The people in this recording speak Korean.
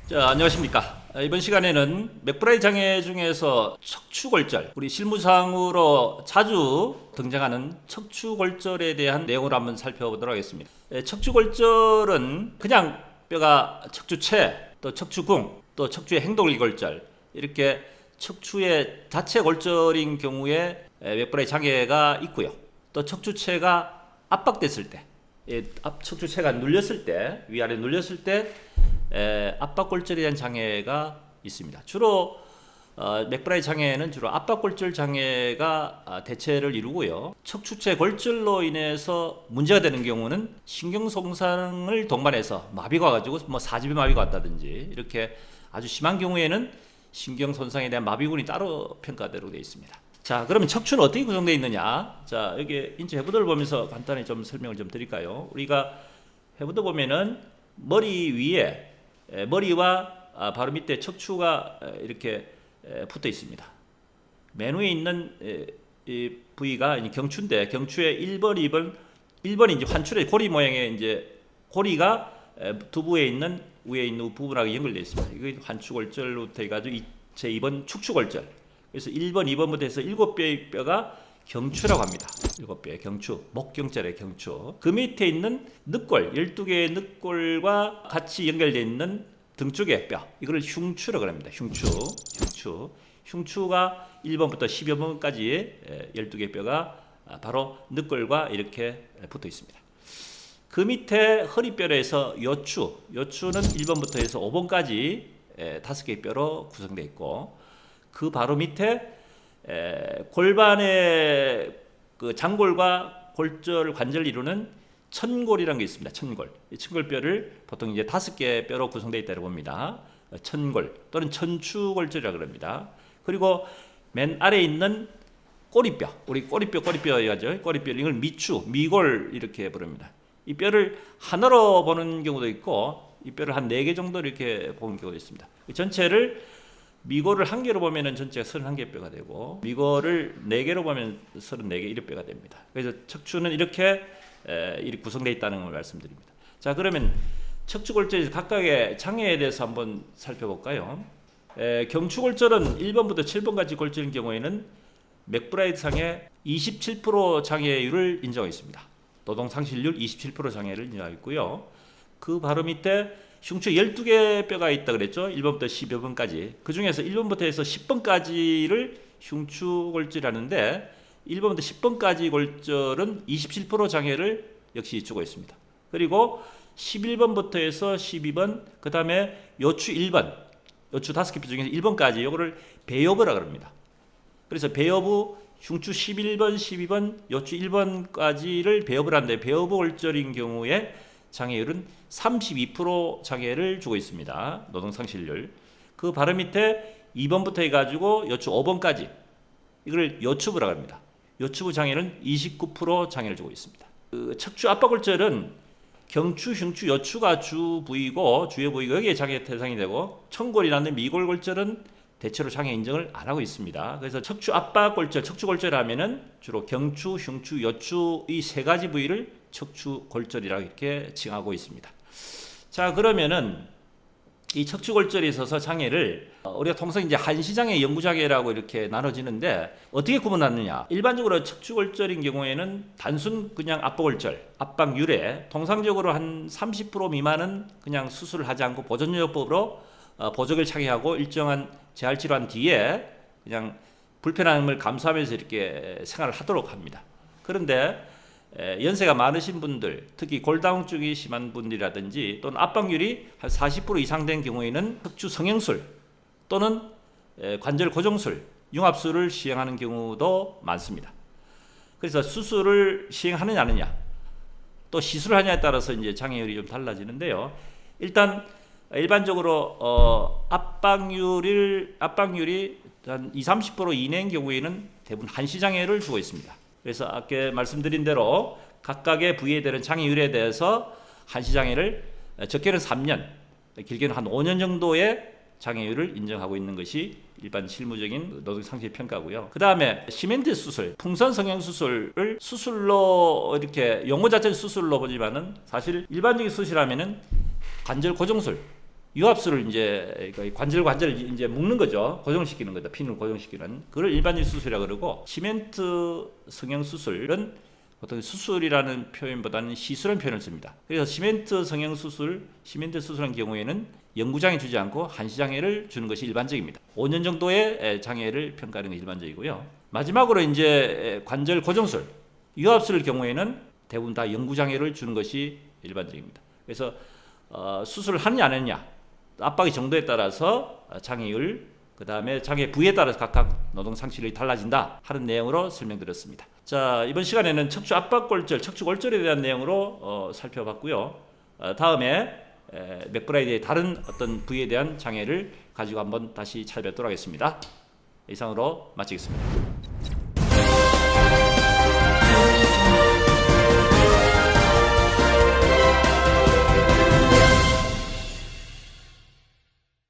자, 안녕하십니까. 이번 시간에는 맥브라이 장애 중에서 척추골절, 우리 실무상으로 자주 등장하는 척추골절에 대한 내용을 한번 살펴보도록 하겠습니다. 척추골절은 그냥 뼈가 척추체, 또 척추궁, 또 척추의 행동일골절, 이렇게 척추의 자체 골절인 경우에 맥브라이 장애가 있고요. 또 척추체가 압박됐을 때, 척추체가 눌렸을 때, 위아래 눌렸을 때 압박골절에 대한 장애가 있습니다. 주로 맥브라이 장애는 주로 압박골절 장애가 대체를 이루고요. 척추체 골절로 인해서 문제가 되는 경우는 신경손상을 동반해서 마비가 가지고 사지배 마비가 왔다든지 이렇게 아주 심한 경우에는 신경손상에 대한 마비군이 따로 평가되도록 되어 있습니다. 자, 그러면 척추는 어떻게 구성되어 있느냐? 자, 여기 인체 해부도를 보면서 간단히 좀 설명을 좀 드릴까요? 우리가 해부도 보면은 머리 위에 머리와 바로 밑에 척추가 이렇게 붙어 있습니다. 맨 위에 있는 이 부위가 경추인데, 경추의 1번, 2번, 1번이 이제 환출의 고리 모양의 이제 고리가 두부에 있는 위에 있는 부분하고 연결되어 있습니다. 이거 환추골절부터 해가지고 제 2번 축추골절. 그래서 1번, 2번부터 해서 7뼈의 뼈가 경추라고 합니다. 7뼈의 경추, 목경절의 경추. 그 밑에 있는 늑골, 12개의 늑골과 같이 연결되어 있는 등 쪽의 뼈, 이거를 흉추라고 합니다. 흉추가 1번부터 12여 번까지 12개의 뼈가 바로 늑골과 이렇게 붙어 있습니다. 그 밑에 허리뼈에서 요추는 1번부터 해서 5번까지 5개의 뼈로 구성되어 있고, 그 바로 밑에 골반의 그 장골과 골절 관절을 이루는 천골이라는 게 있습니다. 천골. 이 천골뼈를 보통 이제 5개 뼈로 구성되어 있다고 봅니다. 천골 또는 천추골절이라고 합니다. 그리고 맨 아래에 있는 꼬리뼈, 우리 꼬리뼈야죠. 꼬리뼈, 이걸 미골 이렇게 부릅니다. 이 뼈를 하나로 보는 경우도 있고, 이 뼈를 한 4개 정도 이렇게 보는 경우도 있습니다. 전체를 미골을 1개로 보면 전체가 31개 뼈가 되고, 미골을 4개로 보면 34개 1뼈가 됩니다. 그래서 척추는 이렇게 구성되어 있다는 걸 말씀드립니다. 자, 그러면 척추골절에서 각각의 장애에 대해서 한번 살펴볼까요? 경추골절은 1번부터 7번까지 골절인 경우에는 맥브라이 상의 27% 장애율을 인정하고 있습니다. 노동상실률 27% 장애를 인정하고 있고요. 그 바로 밑에 흉추 12개 뼈가 있다 그랬죠. 1번부터 10여 번까지. 그 중에서 1번부터 해서 10번까지를 흉추골절하는데, 1번부터 10번까지 골절은 27% 장애를 역시 주고 있습니다. 그리고 11번부터 해서 12번, 그 다음에 요추 1번, 요추 5개 뼈 중에서 1번까지 요거를 배여부라고 합니다. 그래서 배여부, 흉추 11번, 12번, 요추 1번까지를 배여부를 하는데, 배여부 골절인 경우에 장애율은 32% 장애를 주고 있습니다. 노동상실률. 그 바로 밑에 2번부터 해가지고 요추 5번까지, 이걸 요추부라고 합니다. 요추부 장애는 29% 장애를 주고 있습니다. 척추 압박골절은 경추, 흉추, 요추가 주 부위고, 주요 부위고, 여기에 장애 대상이 되고, 천골이라는 미골골절은 대체로 장애 인정을 안 하고 있습니다. 그래서 척추 압박골절, 척추골절 하면은 주로 경추, 흉추, 요추 이 3가지 부위를 척추골절이라고 이렇게 칭하고 있습니다. 자, 그러면은 이 척추골절에 있어서 장애를 우리가 통상 이제 한시장애, 영구장애라고 이렇게 나눠지는데, 어떻게 구분하느냐? 일반적으로 척추골절인 경우에는 단순 그냥 압박골절, 압박유래, 통상적으로 한 30% 미만은 그냥 수술을 하지 않고 보존요법으로 보조기를 착용하고 일정한 재활치료한 뒤에 그냥 불편함을 감수하면서 이렇게 생활을 하도록 합니다. 그런데 연세가 많으신 분들, 특히 골다공증이 심한 분들이라든지 또는 압박률이 한 40% 이상 된 경우에는 척추 성형술 또는 관절 고정술, 융합술을 시행하는 경우도 많습니다. 그래서 수술을 시행하느냐 안 하느냐, 또 시술을 하느냐에 따라서 이제 장애율이 좀 달라지는데요. 일단 일반적으로 압박률이 한 20-30% 이내인 경우에는 대부분 한시장애를 주고 있습니다. 그래서 아까 말씀드린 대로 각각의 부위에 대한 장애율에 대해서 한시장애를 적게는 3년, 길게는 한 5년 정도의 장애율을 인정하고 있는 것이 일반 실무적인 노동상실 평가고요. 그 다음에 시멘트 수술, 풍선 성형 수술을 수술로 이렇게 용어 자체는 수술로 보지만은 사실 일반적인 수술하면은 관절 고정술, 유압수를 이제 관절을 이제 묶는 거죠. 고정시키는 거죠. 핀을 고정시키는. 그걸 일반적인 수술이라고 그러고, 시멘트 성형 수술은 보통 수술이라는 표현보다는 시술한 표현을 씁니다. 그래서 시멘트 성형 수술, 시멘트 수술한 경우에는 영구장애 주지 않고 한시장애를 주는 것이 일반적입니다. 5년 정도의 장애를 평가하는 것이 일반적이고요. 마지막으로 이제 관절 고정술, 유압술의 경우에는 대부분 다 영구장애를 주는 것이 일반적입니다. 그래서 수술을 하느냐 안 하느냐, 압박의 정도에 따라서 장애율, 그 다음에 장애 부위에 따라서 각각 노동 상실이 달라진다 하는 내용으로 설명드렸습니다. 자, 이번 시간에는 척추 압박골절, 척추골절에 대한 내용으로 살펴봤고요. 다음에 맥브라이드의 다른 어떤 부위에 대한 장애를 가지고 한번 다시 찾아뵙도록 하겠습니다. 이상으로 마치겠습니다.